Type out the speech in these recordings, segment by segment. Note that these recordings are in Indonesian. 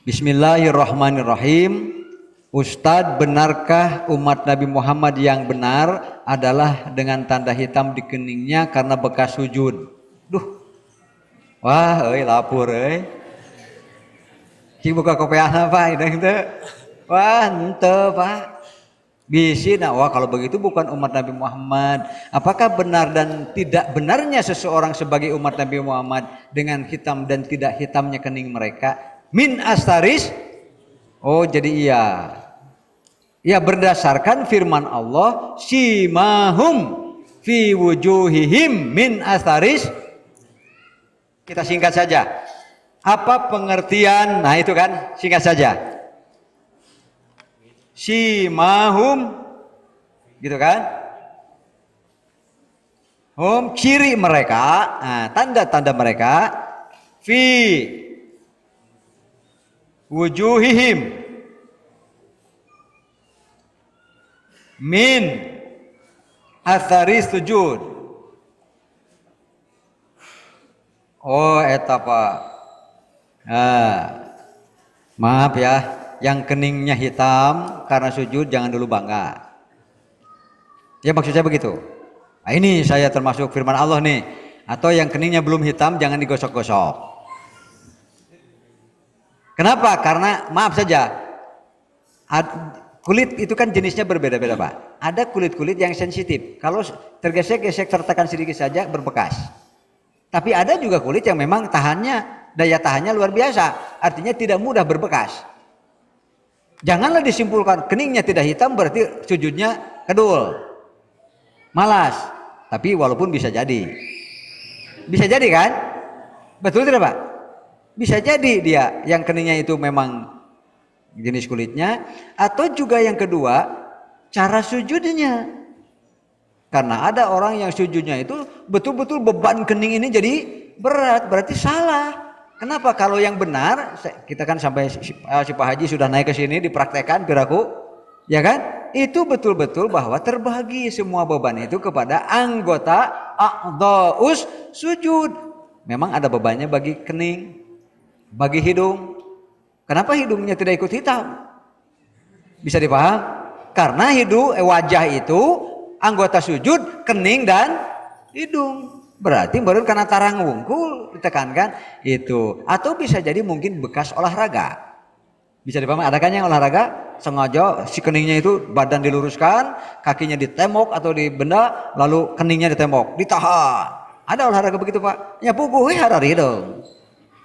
Bismillahirrahmanirrahim. Ustadz, benarkah umat Nabi Muhammad yang benar adalah dengan tanda hitam di keningnya karena bekas sujud? Duh, wah, lapor, Cing buka kopiah apa itu? Wah, ente pak. Bisi, nah, wah kalau begitu bukan umat Nabi Muhammad. Apakah benar dan tidak benarnya seseorang sebagai umat Nabi Muhammad dengan hitam dan tidak hitamnya kening mereka? Min astaris. Oh, jadi iya. Ya, berdasarkan firman Allah, simahum fi wujuhihim min astaris. Kita singkat saja. Apa pengertian? Nah, itu kan singkat saja. Simahum, gitu kan? Ciri mereka, nah, tanda-tanda mereka, fi wujuhihim min athari sujud. Oh, eta Pak. Maaf ya, yang keningnya hitam karena sujud jangan dulu bangga. Ya, maksud saya begitu. Nah, ini saya termasuk firman Allah nih. Atau yang keningnya belum hitam jangan digosok-gosok. Kenapa? Karena maaf saja, kulit itu kan jenisnya berbeda-beda Pak. Ada kulit-kulit yang sensitif. Kalau tergesek-gesek sertakan sedikit saja berbekas. Tapi ada juga kulit yang memang daya tahannya luar biasa. Artinya tidak mudah berbekas. Janganlah disimpulkan keningnya tidak hitam berarti sujudnya kedul, malas. Tapi walaupun bisa jadi. Bisa jadi kan? Betul tidak Pak? Bisa jadi dia yang keningnya itu memang jenis kulitnya. Atau juga yang kedua, cara sujudnya. Karena ada orang yang sujudnya itu betul-betul beban kening ini jadi berat. Berarti salah. Kenapa? Kalau yang benar, kita kan sampai si Pak Haji sudah naik ke sini dipraktekkan piraku, ya kan? Itu betul-betul bahwa terbagi semua beban itu kepada anggota a'dhaus sujud. Memang ada bebannya bagi kening, bagi hidung. Kenapa hidungnya tidak ikut hitam? Bisa dipaham? Karena wajah itu anggota sujud, kening dan hidung. Berarti baru karena tarang wungkul ditekankan itu. Atau bisa jadi mungkin bekas olahraga. Bisa dipahami, ada kan yang olahraga sengaja si keningnya itu badan diluruskan, kakinya ditembok atau di benda, lalu keningnya ditembok, ditahan. Ada olahraga begitu Pak? Ya puguh harari dong.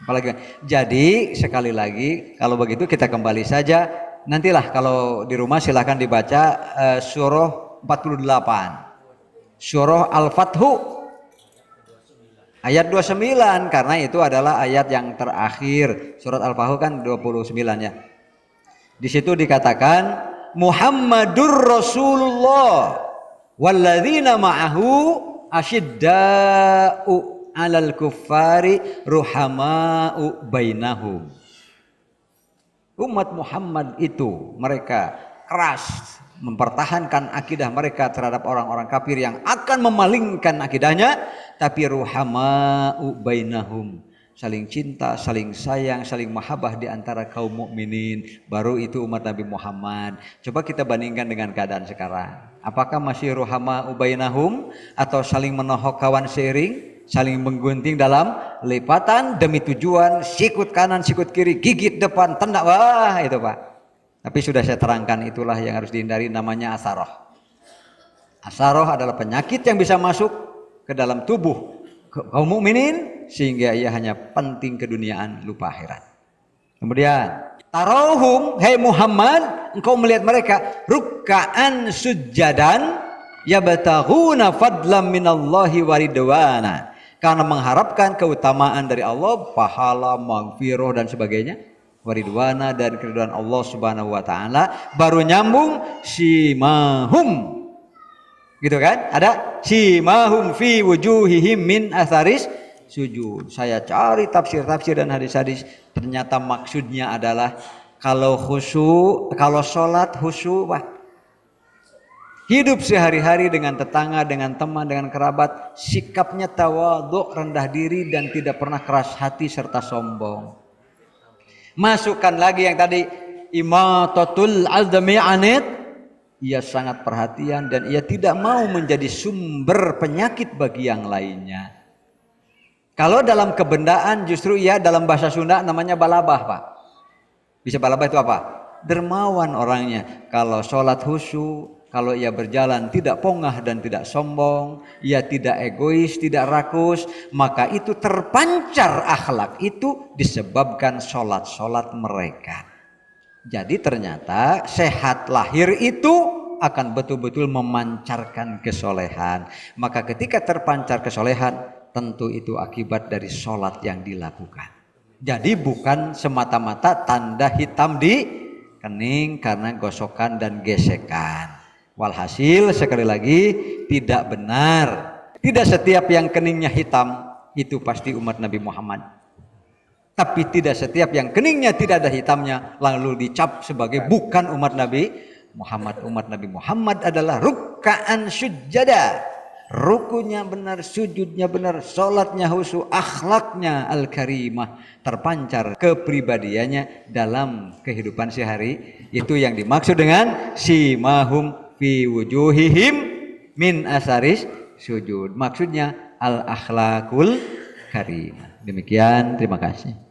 Apalagi. Jadi sekali lagi kalau begitu kita kembali saja. Nantilah kalau di rumah silahkan dibaca surah 48. Surah Al-Fathu ayat 29 karena itu adalah ayat yang terakhir. Surat Al-Fathu kan 29 ya. Di situ dikatakan Muhammadur Rasulullah walladzina ma'ahu asyidda'u 'alal kuffari ruhama'u bainahum. Umat Muhammad itu mereka keras mempertahankan akidah mereka terhadap orang-orang kafir yang akan memalingkan akidahnya, tapi ruhama'u bainahum, saling cinta, saling sayang, saling mahabbah di antara kaum mukminin. Baru itu umat Nabi Muhammad. Coba kita bandingkan dengan keadaan sekarang. Apakah masih ruhama'u bainahum atau saling menohok kawan seiring, saling menggunting dalam lipatan demi tujuan, sikut kanan, sikut kiri, gigit depan, tendang, wah itu Pak. Tapi sudah saya terangkan, itulah yang harus dihindari, namanya asaroh. Asaroh adalah penyakit yang bisa masuk ke dalam tubuh kaum mukminin sehingga ia hanya penting keduniaan, lupa akhirat. Kemudian tarohum, hei Muhammad, engkau melihat mereka rukkaan sujadan yabtaghuna fadlam minallahi waridwana, karena mengharapkan keutamaan dari Allah, pahala, maghfirah dan sebagainya, waridwana dan keridhaan Allah Subhanahu wa taala. Baru nyambung simahum. Gitu kan? Ada simahum fi wujuhihim min atharis sujud. Saya cari tafsir-tafsir dan hadis-hadis, ternyata maksudnya adalah kalau khusyuk, kalau sholat khusyuk, hidup sehari-hari dengan tetangga, dengan teman, dengan kerabat, sikapnya tawadhu, rendah diri dan tidak pernah keras hati serta sombong. Masukkan lagi yang tadi imatatul azmi anit, ia sangat perhatian dan ia tidak mau menjadi sumber penyakit bagi yang lainnya. Kalau dalam kebendaan justru ia dalam bahasa Sunda namanya balabah, Pak. Bisa balabah itu apa? Dermawan orangnya. Kalau sholat khusyuk, kalau ia berjalan tidak pongah dan tidak sombong, ia tidak egois, tidak rakus, maka itu terpancar akhlak itu disebabkan sholat-sholat mereka. Jadi ternyata sehat lahir itu akan betul-betul memancarkan kesolehan. Maka ketika terpancar kesolehan, tentu itu akibat dari sholat yang dilakukan. Jadi bukan semata-mata tanda hitam di kening karena gosokan dan gesekan. Walhasil sekali lagi tidak benar. Tidak setiap yang keningnya hitam itu pasti umat Nabi Muhammad. Tapi tidak setiap yang keningnya tidak ada hitamnya lalu dicap sebagai bukan umat Nabi Muhammad. Umat Nabi Muhammad adalah rukkaan sujada. Rukunya benar, sujudnya benar, sholatnya khusyuk, akhlaknya al-karimah, terpancar kepribadiannya dalam kehidupan sehari. Itu yang dimaksud dengan simahum fi wujuhihim min asaris sujud. Maksudnya al-akhlakul karimah. Demikian, terima kasih.